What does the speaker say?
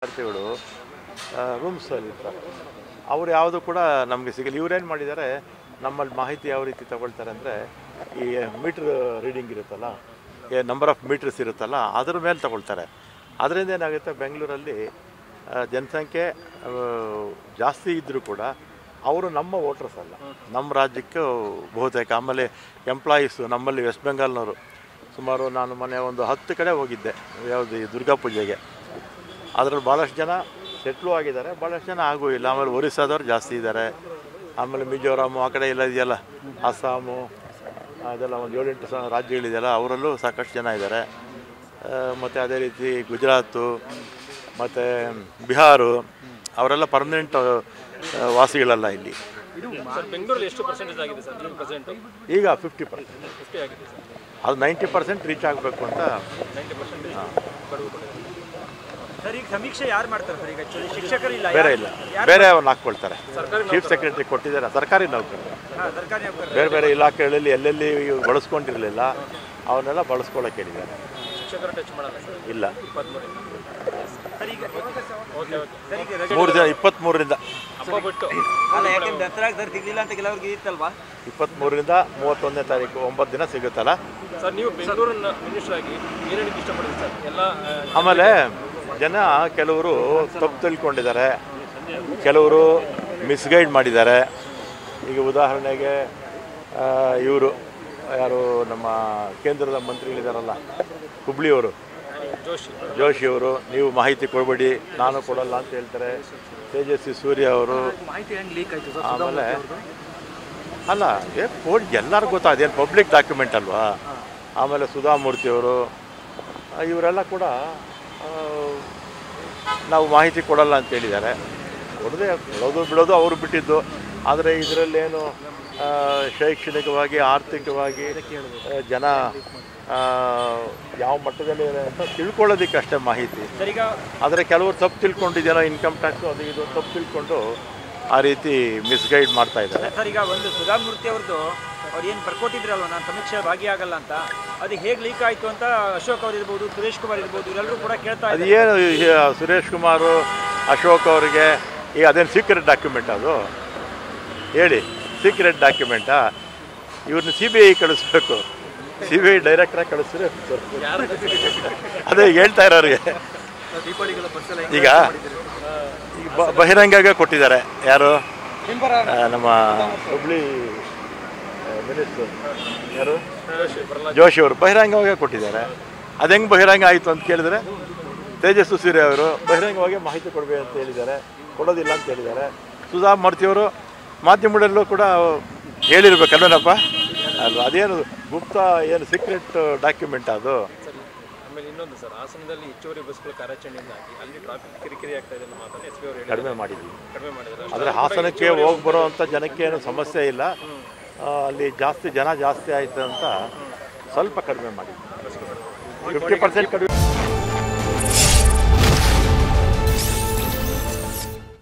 ವಿದ್ಯಾರ್ಥಿಗಳು ರೂಮ್ಸಲ್ಲಿ ಇರ್ತಾರೆ. ಅವರು ಯಾವುದು ಕೂಡ ನಮಗೆ ಸಿಗಲ್ಲ. ಇವರೇನು ಮಾಡಿದ್ದಾರೆ, ನಮ್ಮಲ್ಲಿ ಮಾಹಿತಿ ಯಾವ ರೀತಿ ತಗೊಳ್ತಾರೆ ಅಂದರೆ, ಈ ಮೀಟ್ರ್ ರೀಡಿಂಗ್ ಇರುತ್ತಲ್ಲ, ನಂಬರ್ ಆಫ್ ಮೀಟರ್ಸ್ ಇರುತ್ತಲ್ಲ, ಅದ್ರ ಮೇಲೆ ತಗೊಳ್ತಾರೆ. ಅದರಿಂದ ಏನಾಗುತ್ತೆ, ಬೆಂಗಳೂರಲ್ಲಿ ಜನಸಂಖ್ಯೆ ಜಾಸ್ತಿ ಇದ್ದರೂ ಕೂಡ ಅವರು ನಮ್ಮ ವೋಟರ್ಸ್ ಅಲ್ಲ, ನಮ್ಮ ರಾಜ್ಯಕ್ಕೆ ಬಹುತೇಕ. ಆಮೇಲೆ ಎಂಪ್ಲಾಯೀಸು ನಮ್ಮಲ್ಲಿ ವೆಸ್ಟ್ ಬೆಂಗಾಲ್ನವರು ಸುಮಾರು, ನಾನು ಮೊನ್ನೆ ಒಂದು 10 ಕಡೆ ಹೋಗಿದ್ದೆ, ಯಾವುದು ಈ ದುರ್ಗಾ ಪೂಜೆಗೆ. ಅದರಲ್ಲಿ ಭಾಳಷ್ಟು ಜನ ಸೆಟ್ಲು ಆಗಿದ್ದಾರೆ, ಭಾಳಷ್ಟು ಜನ ಆಗೂ ಇಲ್ಲ. ಆಮೇಲೆ ಒರಿಸ್ಸಾದವ್ರು ಜಾಸ್ತಿ ಇದ್ದಾರೆ, ಆಮೇಲೆ ಮಿಜೋರಾಮು ಆ ಕಡೆ ಎಲ್ಲ ಇದೆಯಲ್ಲ, ಅಸ್ಸಾಮು ಅದೆಲ್ಲ ಒಂದು 7-8 ರಾಜ್ಯಗಳಿದೆಯಲ್ಲ, ಅವರಲ್ಲೂ ಸಾಕಷ್ಟು ಜನ ಇದ್ದಾರೆ. ಮತ್ತು ಅದೇ ರೀತಿ ಗುಜರಾತು ಮತ್ತು ಬಿಹಾರು, ಅವರೆಲ್ಲ ಪರ್ಮನೆಂಟ್ ವಾಸಿಗಳಲ್ಲ ಇಲ್ಲಿ. ಬೆಂಗಳೂರಲ್ಲಿ ಎಷ್ಟು ಪರ್ಸೆಂಟೇಜ್ ಆಗಿದೆ ಸರ್ ಪ್ರೆಸೆಂಟ್? ಈಗ 50% ಆಗಿದೆ ಸರ್. ಅದು 90% ರೀಚ್ ಆಗಬೇಕು ಅಂತ. 90% ಸರ್, ಈಗ ಸಮೀಕ್ಷೆ ಯಾರು ಮಾಡ್ತಾರೆ ಸರ್? ಈಗ ಆಕ್ಚುಲಿ ಶಿಕ್ಷಕರು ಇಲ್ಲ, ಬೇರೆ ಇಲ್ಲ, ಬೇರೆ ಅವ್ರನ್ನ ಹಾಕ್ಕೊಳ್ತಾರೆ. ಚೀಫ್ ಸೆಕ್ರೆಟರಿ ಕೊಟ್ಟಿದ್ದಾರೆ, ಸರ್ಕಾರಿ ನೌಕರರು. ಸರ್ಕಾರಿ ಬೇರೆ ಬೇರೆ ಇಲಾಖೆಗಳಲ್ಲಿ ಎಲ್ಲೆಲ್ಲಿ ಬಳಸ್ಕೊಂಡಿರಲಿಲ್ಲ ಅವನ್ನೆಲ್ಲ ಬಳಸ್ಕೊಳ್ಳೋಕೆ ಹೇಳಿದ್ದಾರೆ. ಶಿಕ್ಷಕರು ಟಚ್ ಮಾಡಲ್ಲ ಸರ್? ಇಲ್ಲ, 23 ಸರ್. ಈಗ ಓಕೆ ಓಕೆ 3 ದಿನ 23ರಿಂದ ಹಬ್ಬ ಬಿಟ್ಟು ಅಲ್ಲ, ಯಾಕೆಂದ್ರೆ ದಸರಾಗೆ ಸರ್ ಸಿಗಲಿಲ್ಲ ಅಂತ ಕೆಲವ್ರಿಗೆ ಇತ್ತಲ್ವಾ? 23ರಿಂದ 31ನೇ ತಾರೀಕು 9 ದಿನ ಸಿಗುತ್ತಲ್ಲ ಸರ್. ನೀವು ಬೆಂಗಳೂರಿನ ಮಿನಿಸ್ಟರ್ ಆಗಿ ಏನೇನು ಇಷ್ಟಪಡ್ತೀವಿ ಸರ್? ಎಲ್ಲ ಆಮೇಲೆ ಜನ ಕೆಲವರು ತಪ್ಪು ತಿಳ್ಕೊಂಡಿದ್ದಾರೆ, ಕೆಲವರು ಮಿಸ್ಗೈಡ್ ಮಾಡಿದ್ದಾರೆ. ಈಗ ಉದಾಹರಣೆಗೆ ಇವರು ಯಾರು ನಮ್ಮ ಕೇಂದ್ರದ ಮಂತ್ರಿಗಳಿದ್ದಾರಲ್ಲ, ಹುಬ್ಳಿಯವರು ಜೋಶಿಯವರು, ನೀವು ಮಾಹಿತಿ ಕೊಡಬೇಡಿ, ನಾನು ಕೊಡಲ್ಲ ಅಂತ ಹೇಳ್ತಾರೆ. ತೇಜಸ್ವಿ ಸೂರ್ಯ ಅವರು, ಆಮೇಲೆ ಅಲ್ಲ ಎಲ್ಲರಿಗೂ ಗೊತ್ತಾ, ಅದೇನು ಪಬ್ಲಿಕ್ ಡಾಕ್ಯುಮೆಂಟ್ ಅಲ್ವಾ. ಆಮೇಲೆ ಸುಧಾಮೂರ್ತಿಯವರು, ಇವರೆಲ್ಲ ಕೂಡ ನಾವು ಮಾಹಿತಿ ಕೊಡಲ್ಲ ಅಂತ ಹೇಳಿದ್ದಾರೆ. ಕೊಡೋದು ಬಿಡೋದು ಅವರು ಬಿಟ್ಟಿದ್ದು. ಆದರೆ ಇದರಲ್ಲೇನು ಶೈಕ್ಷಣಿಕವಾಗಿ, ಆರ್ಥಿಕವಾಗಿ ಜನ ಯಾವ ಮಟ್ಟದಲ್ಲಿ ಇದೆ ಅಂತ ತಿಳ್ಕೊಳ್ಳೋದಕ್ಕೆ ಅಷ್ಟೇ ಮಾಹಿತಿ. ಆದರೆ ಕೆಲವರು ತಪ್ಪು ತಿಳ್ಕೊಂಡಿದ್ದೇನೋ, ಇನ್ಕಮ್ ಟ್ಯಾಕ್ಸು ಅದು ಇದು ತಪ್ಪು ತಿಳ್ಕೊಂಡು ಆ ರೀತಿ ಮಿಸ್ಗೈಡ್ ಮಾಡ್ತಾ ಇದ್ದಾರೆ. ಸರ್, ಈಗ ಒಂದು ಸುಧಾಮೂರ್ತಿ ಅವ್ರದ್ದು ಅವ್ರು ಏನು ಬರ್ಕೊಟ್ಟಿದ್ರಲ್ವ, ನಾನು ಸಮೀಕ್ಷೆ ಭಾಗಿಯಾಗಲ್ಲ ಅಂತ, ಅದು ಹೇಗೆ ಲೀಕ್ ಆಯಿತು ಅಂತ ಅಶೋಕ್ ಅವ್ರು ಇರ್ಬೋದು, ಸುರೇಶ್ ಕುಮಾರ್ ಇರ್ಬೋದು, ಇವರೆಲ್ಲರೂ ಕೂಡ ಕೇಳ್ತಾ ಇದ್ದಾರೆ. ಅದೇನು ಸುರೇಶ್ ಕುಮಾರು, ಅಶೋಕ್ ಅವರಿಗೆ ಈಗ ಅದೇನು ಸೀಕ್ರೆಟ್ ಡಾಕ್ಯುಮೆಂಟ್ ಅದು? ಹೇಳಿ, ಸೀಕ್ರೆಟ್ ಡಾಕ್ಯುಮೆಂಟಾ? ಇವ್ರನ್ನ CBI ಕಳಿಸ್ಬೇಕು, CBI ಡೈರೆಕ್ಟ್ರಾಗಿ ಕಳಿಸಿದ್ರೆ ಅದೇ ಹೇಳ್ತಾ ಇರೋರಿಗೆ. ಈಗ ಬಹಿರಂಗ ಕೊಟ್ಟಿದ್ದಾರೆ. ಯಾರು? ನಮ್ಮ ಹುಬ್ಳಿ ಮಿನಿಸ್ಟರ್ ಯಾರು, ಜೋಶಿ ಅವರು ಬಹಿರಂಗವಾಗಿ ಕೊಟ್ಟಿದ್ದಾರೆ. ಅದು ಹೆಂಗೆ ಬಹಿರಂಗ ಆಯಿತು ಅಂತ ಕೇಳಿದರೆ, ತೇಜಸ್ವಿ ಸೂರ್ಯ ಅವರು ಬಹಿರಂಗವಾಗಿ ಮಾಹಿತಿ ಕೊಡಬೇಕು ಅಂತ ಹೇಳಿದ್ದಾರೆ, ಕೊಡೋದಿಲ್ಲ ಅಂತ ಹೇಳಿದ್ದಾರೆ. ಸುಧಾಮೂರ್ತಿಯವರು ಮಾಧ್ಯಮಗಳಲ್ಲೂ ಕೂಡ ಹೇಳಿರ್ಬೇಕಲ್ವೇನಪ್ಪ ಅಲ್ವಾ? ಅದೇನು ಗುಪ್ತ, ಏನು ಸೀಕ್ರೆಟ್ ಡಾಕ್ಯುಮೆಂಟ್ ಅದು? ಆಮೇಲೆ ಇನ್ನೊಂದು ಸರ್, ಹಾಸನದಲ್ಲಿ ಹೆಚ್ಚುವರಿ ಬಸ್ಗಳ ಕಾರ್ಯಾಚರಣೆಯಿಂದಾಗಿ ಅಲ್ಲಿ ಟ್ರಾಫಿಕ್ ಕಿರಿಕಿರಿ ಆಗ್ತಾ ಇದೆ ಅನ್ನೋ ಮಾತನ್ನು SP ಅವರು ಕಡಿಮೆ ಮಾಡಿದ್ದೀವಿ. ಕಡಿಮೆ ಮಾಡಿದ್ದಾರೆ. ಆದರೆ ಹಾಸನಕ್ಕೆ ಹೋಗಿ ಬರೋ ಅಂಥ ಜನಕ್ಕೆ ಏನು ಸಮಸ್ಯೆ ಇಲ್ಲ. ಅಲ್ಲಿ ಜಾಸ್ತಿ ಆಯಿತು ಅಂತ ಸ್ವಲ್ಪ ಕಡಿಮೆ ಮಾಡಿದ್ವಿ, 50% ಕಡಿಮೆ.